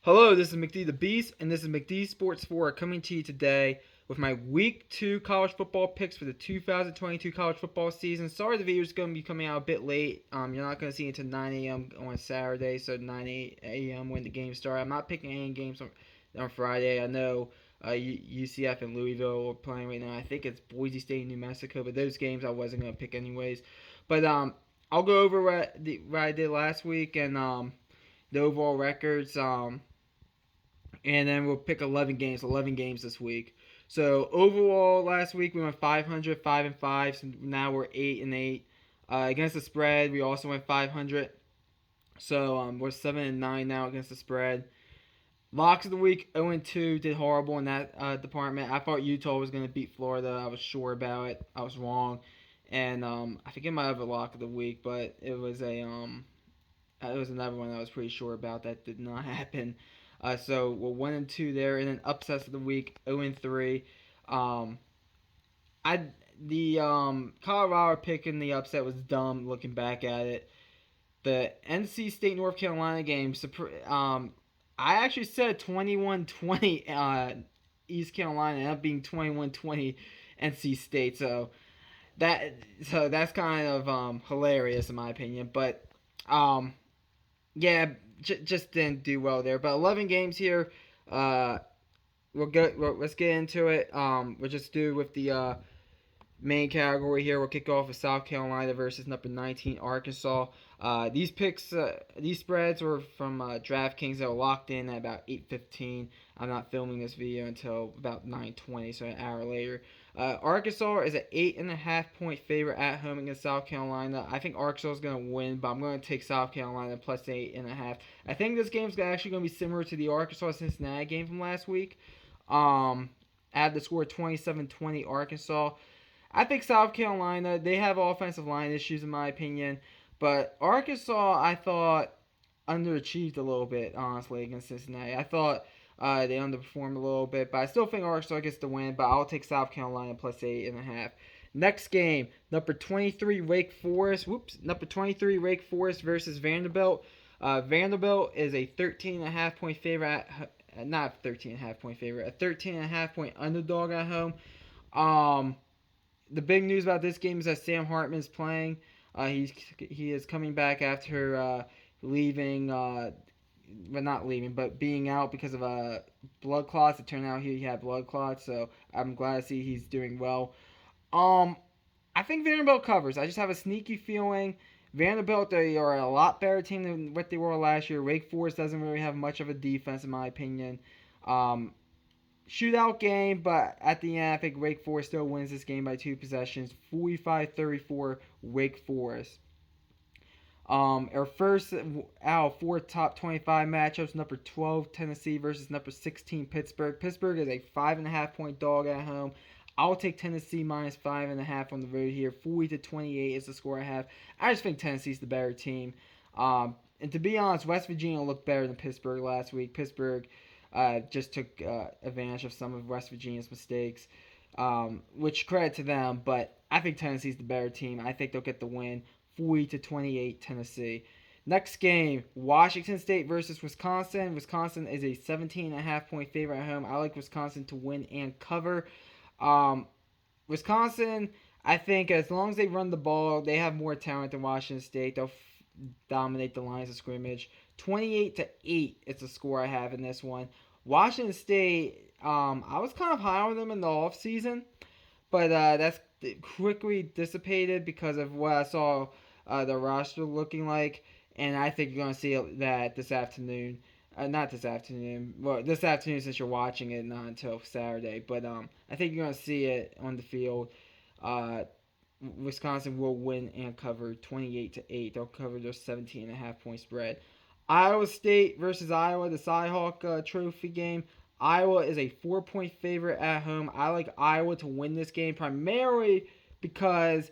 Hello, this is McD the Beast, and this is McD Sports 4 coming to you today with my Week 2 college football picks for the 2022 college football season. Sorry the video is going to be coming out a bit late. You're not going to see it until 9 a.m. on Saturday, so 9 a.m. when the games start. I'm not picking any games on Friday. I know UCF and Louisville are playing right now. I think it's Boise State and New Mexico, but those games I wasn't going to pick anyways. But I'll go over what I did last week and the overall records. And then we'll pick 11 games this week. So overall, last week we went 500, 5-5. So now we're 8-8. Against the spread, we also went 500. So we're 7-9 now against the spread. Locks of the week, 0-2, did horrible in that department. I thought Utah was going to beat Florida. I was sure about it. I was wrong. And I forget my other lock of the week, but it was another one I was pretty sure about that did not happen. So we're 1-2 there, and then upsets of the week 0-3. Colorado picking the upset was dumb. Looking back at it, the NC State North Carolina game. I actually said 21-20 East Carolina, ended up being 21-20 NC State. So that's kind of hilarious in my opinion. But yeah, just didn't do well there. But 11 games here. Let's get into it. We'll just do with the main category here. We'll kick off with South Carolina versus number 19 Arkansas. These spreads were from DraftKings that were locked in at about 8:15. I'm not filming this video until about 9:20, so an hour later. Arkansas is an 8.5-point favorite at home against South Carolina. I think Arkansas is going to win, but I'm going to take South Carolina plus 8.5. I think this game's actually going to be similar to the Arkansas-Cincinnati game from last week. At the score 27-20 Arkansas. I think South Carolina, they have offensive line issues in my opinion, but Arkansas, I thought, underachieved a little bit, honestly, against Cincinnati. I thought they underperformed a little bit, but I still think Arkansas gets the win, but I'll take South Carolina plus 8.5. Next game, number 23 Wake Forest. Number 23 Wake Forest versus Vanderbilt. Vanderbilt is a 13.5-point favorite. Not 13.5-point favorite. A 13.5-point underdog at home. The big news about this game is that Sam Hartman is playing. He is coming back after leaving. Not leaving, but being out because of blood clots. It turned out he had blood clots, so I'm glad to see he's doing well. I think Vanderbilt covers. I just have a sneaky feeling Vanderbilt, they are a lot better team than what they were last year. Wake Forest doesn't really have much of a defense, in my opinion. Shootout game, but at the end, I think Wake Forest still wins this game by 2 possessions. 45-34 Wake Forest. Our first out of 4 top 25 matchups, number 12 Tennessee versus number 16 Pittsburgh. Pittsburgh is a 5.5-point dog at home. I'll take Tennessee minus 5.5 on the road here. 40-28 is the score I have. I just think Tennessee's the better team. And to be honest, West Virginia looked better than Pittsburgh last week. Pittsburgh just took advantage of some of West Virginia's mistakes, which credit to them. But I think Tennessee's the better team. I think they'll get the win. 40-28 Tennessee. Next game, Washington State versus Wisconsin. Wisconsin is a 17.5-point favorite at home. I like Wisconsin to win and cover. Wisconsin, I think as long as they run the ball, they have more talent than Washington State. They'll dominate the lines of scrimmage. 28-8 is the score I have in this one. Washington State, I was kind of high on them in the offseason, but that's quickly dissipated because of what I saw the roster looking like, and I think you're going to see that this afternoon. Not this afternoon. Well, this afternoon since you're watching it, not until Saturday. But I think you're going to see it on the field. Wisconsin will win and cover 28-8. They'll cover their 17.5-point spread. Iowa State versus Iowa, the Cyhawk Trophy game. Iowa is a 4-point favorite at home. I like Iowa to win this game primarily because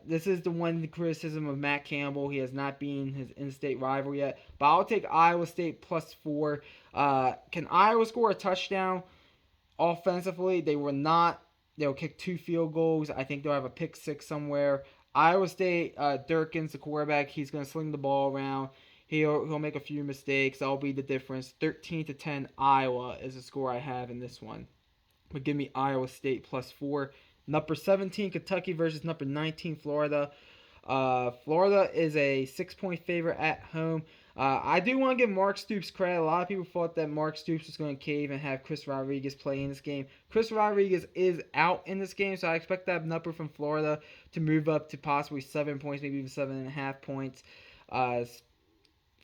this is the one criticism of Matt Campbell. He has not been his in-state rival yet. But I'll take Iowa State plus 4. Can Iowa score a touchdown offensively? They will not. They'll kick 2 field goals. I think they'll have a pick 6 somewhere. Iowa State, Durkins, the quarterback, he's going to sling the ball around. He'll make a few mistakes. That'll be the difference. 13-10 Iowa is the score I have in this one. But give me Iowa State +4. Number 17 Kentucky versus number 19 Florida. Florida is a 6-point favorite at home. I do want to give Mark Stoops credit. A lot of people thought that Mark Stoops was going to cave and have Chris Rodriguez play in this game. Chris Rodriguez is out in this game, so I expect that number from Florida to move up to possibly 7 points, maybe even 7.5 points.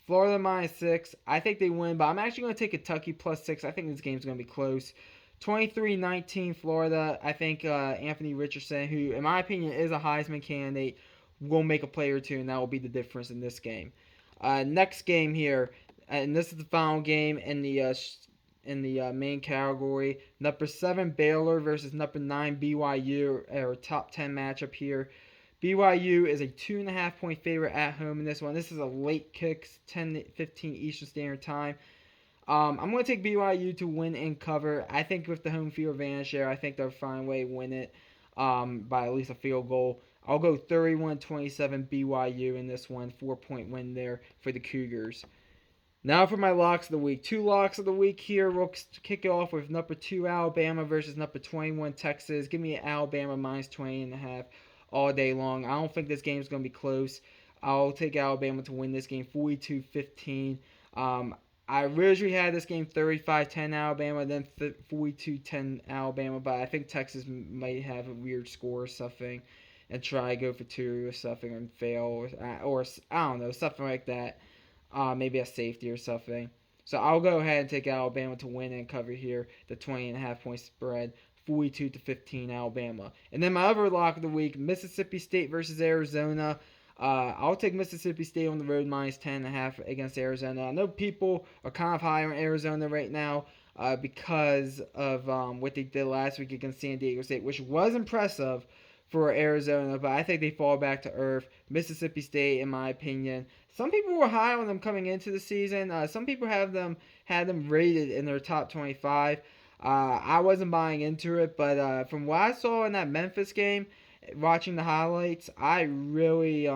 Florida -6. I think they win, but I'm actually going to take Kentucky +6. I think this game's going to be close. 23-19 Florida. I think Anthony Richardson, who in my opinion is a Heisman candidate, will make a play or two, and that will be the difference in this game. Next game here, and this is the final game in the main category. Number 7 Baylor versus number 9 BYU, our top 10 matchup here. BYU is a 2.5-point favorite at home in this one. This is a late kick, 10-15 Eastern Standard Time. I'm going to take BYU to win and cover. I think with the home field advantage there, I think they'll find a way to win it by at least a field goal. I'll go 31-27 BYU in this one. 4-point win there for the Cougars. Now for my locks of the week. 2 locks of the week here. We'll kick it off with number 2 Alabama versus number 21 Texas. Give me Alabama -20.5 all day long. I don't think this game is going to be close. I'll take Alabama to win this game 42-15. I originally had this game 35-10 Alabama, then 42-10 Alabama, but I think Texas might have a weird score or something and try to go for 2 or something and fail, or I don't know, something like that. Maybe a safety or something. So I'll go ahead and take Alabama to win and cover here, the 20.5-point spread, 42-15 Alabama. And then my other lock of the week, Mississippi State versus Arizona. I'll take Mississippi State on the road -10.5 against Arizona. I know people are kind of high on Arizona right now because of what they did last week against San Diego State, which was impressive for Arizona, but I think they fall back to earth. Mississippi State, in my opinion, some people were high on them coming into the season. Some people had them rated in their top 25. I wasn't buying into it, but from what I saw in that Memphis game, watching the highlights, I really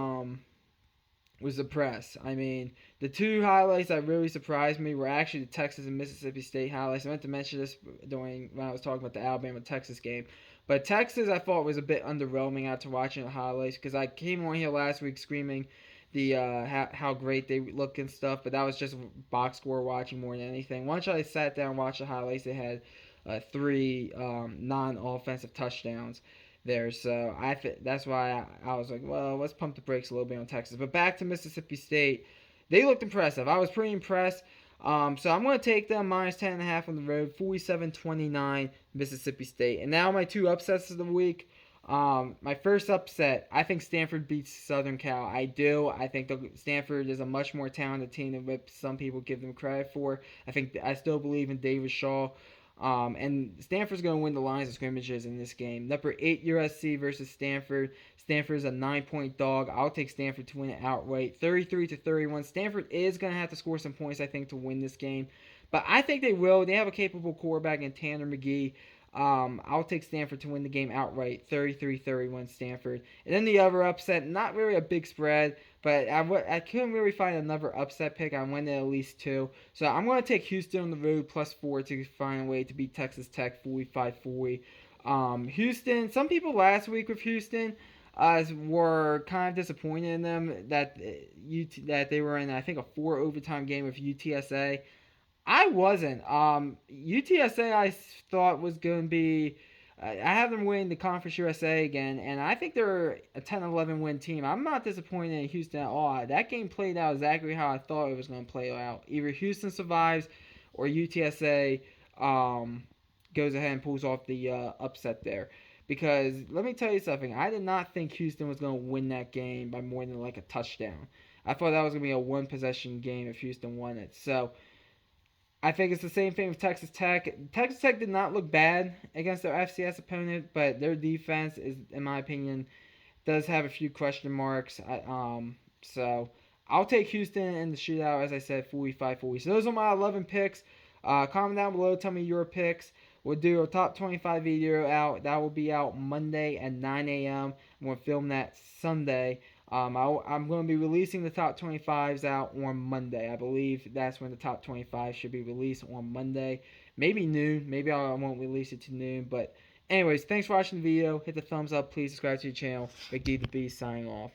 was impressed. I mean, the 2 highlights that really surprised me were actually the Texas and Mississippi State highlights. I meant to mention this when I was talking about the Alabama-Texas game. But Texas, I thought, was a bit underwhelming after watching the highlights because I came on here last week screaming the how great they look and stuff, but that was just box score watching more than anything. Once I sat down and watched the highlights, they had 3 non-offensive touchdowns there. So that's why I was like, well, let's pump the brakes a little bit on Texas. But back to Mississippi State, they looked impressive. I was pretty impressed. So I'm going to take them -10.5 on the road, 47-29 Mississippi State. And now my 2 upsets of the week. My first upset, I think Stanford beats Southern Cal. I do. I think Stanford is a much more talented team than what some people give them credit for. I still believe in David Shaw. And Stanford's going to win the lines of scrimmages in this game. Number 8 USC versus Stanford. Stanford is a 9-point dog. I'll take Stanford to win it outright, 33-31. Stanford is going to have to score some points, I think, to win this game. But I think they will. They have a capable quarterback in Tanner McGee. I'll take Stanford to win the game outright, 33-31 Stanford. And then the other upset, not really a big spread, but I couldn't really find another upset pick. I went at least 2. So I'm going to take Houston on the road +4 to find a way to beat Texas Tech 45-40. Houston, some people last week with Houston were kind of disappointed in them that they were in, I think, a 4 overtime game with UTSA. I wasn't. UTSA I thought was going to be... I have them win the Conference USA again, and I think they're a 10-11 win team. I'm not disappointed in Houston at all. That game played out exactly how I thought it was going to play out. Either Houston survives or UTSA goes ahead and pulls off the upset there. Because let me tell you something. I did not think Houston was going to win that game by more than like a touchdown. I thought that was going to be a one-possession game if Houston won it. So I think it's the same thing with Texas Tech. Texas Tech did not look bad against their FCS opponent, but their defense is, in my opinion, does have a few question marks. So I'll take Houston in the shootout, as I said, 45-40. So those are my 11 picks. Comment down below. Tell me your picks. We'll do a top 25 video out. That will be out Monday at 9 a.m. I'm going to film that Sunday. I'm going to be releasing the top 25s out on Monday. I believe that's when the top 25 should be released, on Monday. Maybe noon. Maybe I won't release it to noon. But anyways, thanks for watching the video. Hit the thumbs up. Please subscribe to the channel. Big D the Beast signing off.